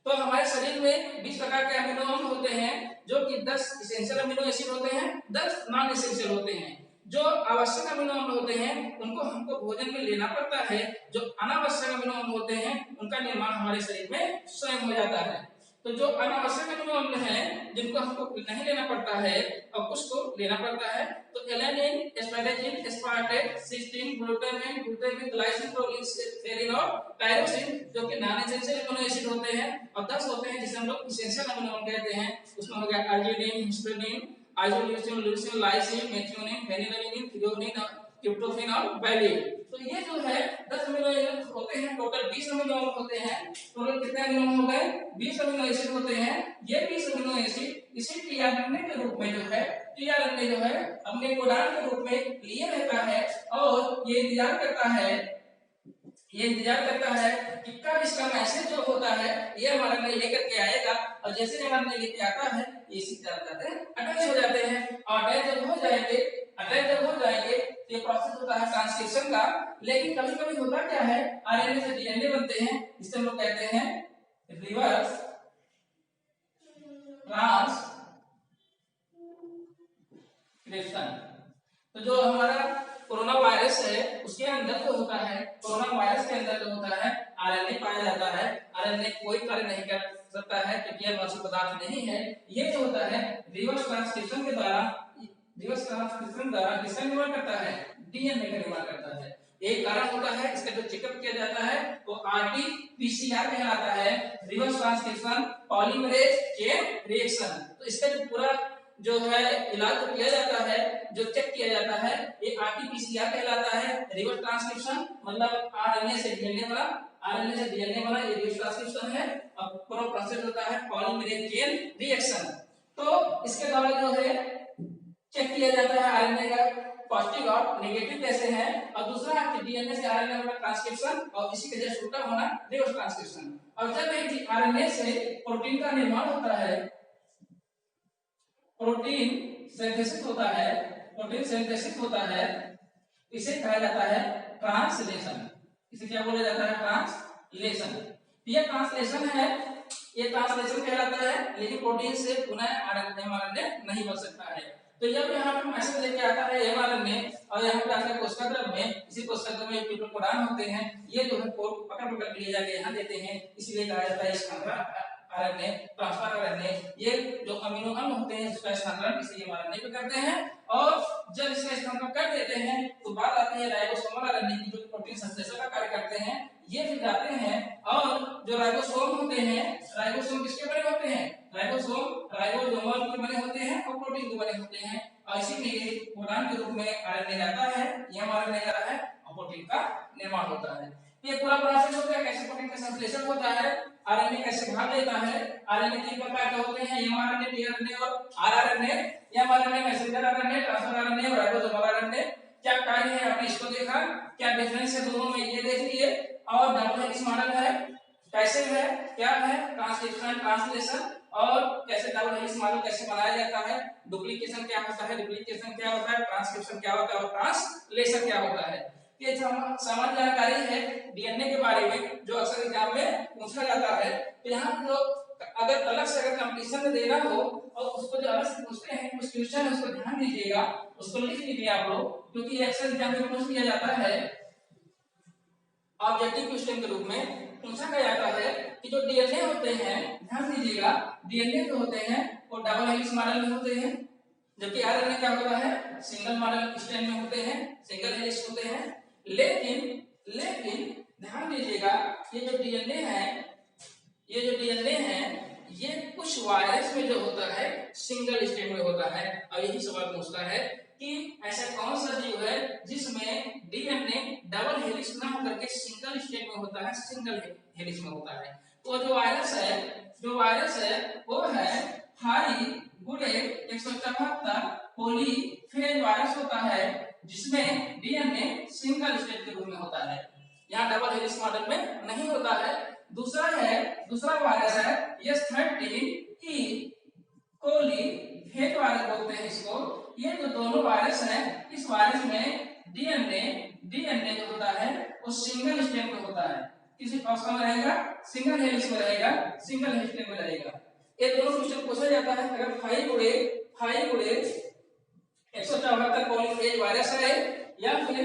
तो हमारे शरीर में 20 प्रकार के अमीनो अम्ल होते हैं, जो कि 10 इसेंशियल अमीनो एसिड होते हैं, 10 नॉन एसेंशियल होते हैं। जो आवश्यक अमीनो अम्ल होते हैं उनको हमको भोजन में लेना पड़ता है, जो अनावश्यक अमीनो अम्ल होते हैं उनका निर्माण हमारे शरीर में स्वयं हो जाता है। तो जो अनावश्यक अमीनो अम्ल हैं जिनको हमको नहीं लेना पड़ता है और कुछ को लेना पड़ता है, तो alanine, asparagine, aspartate, cysteine, glutamine, glutamine, glycine, proline, serine और टायरोसिन जो कि नॉन एसेंशियल अमीनो एसिड होते हैं, और 10 होते हैं जिसे हम लोग एसेंशियल अमीनो अम्ल कहते हैं। उसमें हो गया arginine, histidine, isoleucine, leucine, lysine, methionine, phenylalanine, threonine, tryptophan और वैलिन। तो ये जो है 10 अमीनो एसिड होते हैं, टोटल 20 अमीनो एसिड होते हैं। टोटल कितने अमीनो हो गए, 20 अमीनो एसिड होते हैं। ये 20 अमीनो एसिड इसी टीआरएनए के रूप में जो है, टीआरएनए जो है अपने कोडान के रूप में लिए रहता है और ये इंतजार करता है कि कब इसका मैसेज जो होता है ये हमारा लेकर के आएगा। और जैसे हमारे लेके आता है ये इसी तरह जाते हैं, अटैच हो जाते हैं। और अटैच जब हो जाएंगे तो ये प्रोसेस होता है ट्रांसक्रिप्शन का। लेकिन कभी कभी होता क्या है, आरएनए से डीएनए बनते हैं, जिसे हम लोग कहते हैं रिवर्स ट्रांसक्रिप्शन। तो जो हमारा कोरोना वायरस है उसके अंदर जो होता है, कोरोना वायरस के अंदर जो होता है आरएनए पाया जाता है। आरएनए कोई कार्य नहीं कर सकता है क्योंकि यह वासी पदार्थ नहीं है। ये जो होता है रिवर्स ट्रांसक्रिप्शन के द्वारा, किसका निर्माण करता है, डीएनए का निर्माण करता है। एक कारण होता है, इसका जो चेकअप किया जाता है वो आरटी-पीसीआर कहलाता है, reverse transcription polymerase chain reaction. तो इसका जो पूरा जो है इलाज जो किया जाता है, जो चेक किया जाता है, ये आरटी-पीसीआर कहलाता है। रिवर्स ट्रांसक्रिप्शन मतलब आरएनए से डीएनए बना, ये रिवर्स ट्रांसक्रिप्शन है। अब पूरा प्रोसेस होता है पॉलीमरेज चेन रिएक्शन। तो इसके द्वारा जो है चेक किया जाता है आरएनए का पॉजिटिव और नेगेटिव कैसे है, और दूसरा डीएनए से आरएनए का ट्रांसक्रिप्शन और इसी के जैसे उल्टा होना रिवर्स ट्रांसक्रिप्शन। और जब एक आरएनए से प्रोटीन का निर्माण होता है, प्रोटीन सिंथेसिस होता है, इसे कहा जाता है ट्रांसलेशन। इसे क्या बोला जाता है, ट्रांसलेशन। ये ट्रांसलेशन है, ये ट्रांसलेशन कहलाता है। लेकिन प्रोटीन से पुनः एमआरएनए नहीं बन सकता है। तो जब यहाँ पे मैसेज लेके आता है एमआरएनए और यहाँ पे आता है कोशिका द्रव्य में, इसी कोशिका द्रव्य में ट्रिपल कोडान होते हैं, ये जो है पकड़ के लिए जाके यहाँ देते हैं, इसलिए कहा जाता है इसका आरएनए ट्रांसफर आरएनए। ये जो अमीनो अम्ल होते हैं इसका स्थानांतरण इसी एमआरएनए पे करते हैं। और जब इसका स्थानांतरण कर देते हैं तो बात आती है राइबोसोमल आरएनए की, जो प्रोटीन संश्लेषण का कार्य करते हैं। ये भी जाते हैं और जो राइबोसोम होते हैं, राइबोसोम किसके बने होते हैं, राइबोसोम राइबोसोमल के बने होते हैं और प्रोटीन के बने होते हैं। और इसीलिए कोडान के रूप में आरएनए जाता है, एमआरएनए जाता है और प्रोटीन का निर्माण होता है। ये पूरा प्रोसेस होता है, कैसे प्रोटीन का संश्लेषण होता है, आरएनए कैसे भाग लेता है। आरएनए 3 प्रकार के होते हैं, एमआरएनए, टीआरएनए और rRNA. MRNA messenger RNA, transfer RNA और राइबोसोमल आरएनए। क्या कार्य है आपने इसको देखा, क्या डिफरेंस है दोनों में ये देख लिए। और डबल हेलिक्स मॉडल है, कैसे है, क्या है, ट्रांसक्रिप्शन ट्रांसलेशन, और कैसे डबल हेलिक्स मॉडल कैसे बनाया जाता है, डुप्लीकेशन क्या होता है, ट्रांसक्रिप्शन क्या होता है और ट्रांसलेशन क्या होता है। ये सामान्य जानकारी है डीएनए के बारे में जो अक्सर एग्जाम में पूछा जाता है। तो यहाँ जो अगर अलग से अगर कंपटीशन में देना हो और उसको जो अलग से पूछते हैं कुछ क्वेश्चन उसको ध्यान दीजिएगा, उसको लिख लीजिए आप लोग, क्योंकि एक्सेल एग्जाम में पूछ लिया जाता है ऑब्जेक्टिव क्वेश्चन के रूप में पूछा गया जाता है कि जो डीएनए होते हैं, ध्यान दीजिएगा, डीएनए जो होते हैं वो डबल हेलिक्स मॉडल में होते हैं, जबकि आरएनए क्या होता है सिंगल मॉडल स्ट्रैंड में होते हैं, सिंगल हेलिक्स होते हैं। लेकिन लेकिन ध्यान दीजिएगा ये जो डीएनए है, ये जो डीएनए है ये कुछ वायरस में जो होता है सिंगल स्ट्रैंड में होता है। और यही सवाल पूछता है कि ऐसा कौन सा जीव है जिसमें डीएनए डबल हेलिक्स ना होकर के सिंगल स्ट्रैंड में होता है, सिंगल हेलिक्स में होता है। तो जो वायरस है वो है हाई गुडे 174 पॉलीफेज वायरस होता है, जिसमें डीएनए सिंगल स्ट्रैंड के रूप में होता है, यहाँ डबल हेलिक्स मॉडल में नहीं होता है। दूसरा वायरस है S13E कोली फेज वायरस बोलते हैं इसको। ये जो दोनों वायरस हैं, इस वायरस में डीएनए जो होता है वो सिंगल स्ट्रैंड में होता है, किसी अवस्था में रहेगा सिंगल हेलिक्स में रहेगा, सिंगल स्ट्रैंड में रहेगा। ये दोनों क्वेश्चन पूछा जाता है अगर 5 गुणे 174 पॉलीफेज वायरस है या फिर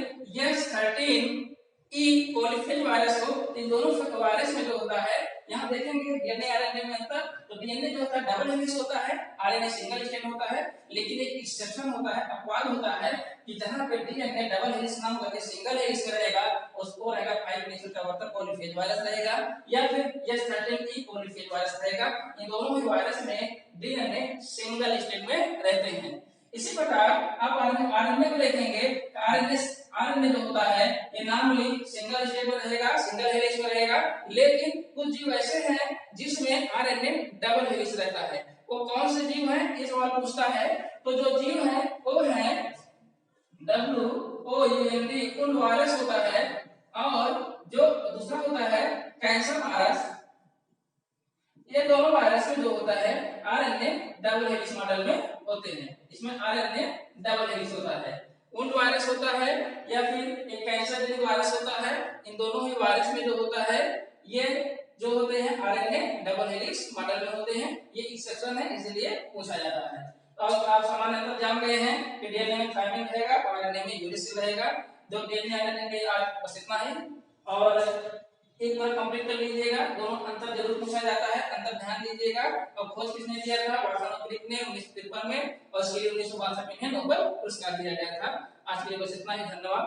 S13E पॉलीफेज वायरस हो, इन दोनों वायरस में जो होता है, यहाँ देखेंगे डीएनए आरएनए में अंतर, तो डीएनए जो होता है डबल हेलिक्स होता है, आरएनए सिंगल स्ट्रैंड होता है। लेकिन एक एक्सेप्शन होता है, अपवाद होता है कि जहां पे डीएनए डबल हेलिक्स ना होकर के सिंगल हेलिक्स में रहेगा, उसको रहेगा 5 पॉलीफेज वायरस रहेगा या फिर S13E पॉलीफेज वायरस रहेगा। इन दोनों ही वायरस में डीएनए सिंगल स्ट्रैंड में रहते हैं। इसी प्रकार आप आरएनए को देखेंगे, आरएनए जो होता है ये नॉर्मली सिंगल स्ट्रैंड में रहेगा, सिंगल हेलिक्स में रहेगा। लेकिन कुछ जीव ऐसे हैं जिसमें आरएनए डबल हेलिक्स रहता है, वो कौन से जीव हैं ये सवाल पूछता है। तो जो जीव है वो है WOUNT कुल वायरस होता है, और जो दूसरा होता है कैंसर वायरस। ये दोनों वायरस में जो होता है आरएनए डबल हेलिक्स मॉडल में होते हैं, इसमें आरएनए डबल हेलिक्स होता है। वुंड वायरस होता है या फिर एक कैंसर जनित वायरस होता है, इन दोनों ही वायरस में जो होता है ये जो होते हैं आरएनए डबल हेलिक्स मॉडल में होते हैं। ये एक्सेप्शन है, इसलिए पूछा जाता है। तो आप सामान्य अंतर जान गए हैं कि डीएनए में थायमिन रहेगा और आरएनए में यूरेसिल रहेगा। जो डीएनए आरएनए के आज बस इतना ही, और एक बार कंप्लीट कर लीजिएगा। दोनों अंतर जरूर पूछा जाता है, अंतर ध्यान दीजिएगा। और खोज किसने किया था? वाटसन ने 1953 में, और इसके लिए 1962 में नोबेल पुरस्कार दिया गया था। आज के लिए बस इतना ही, धन्यवाद।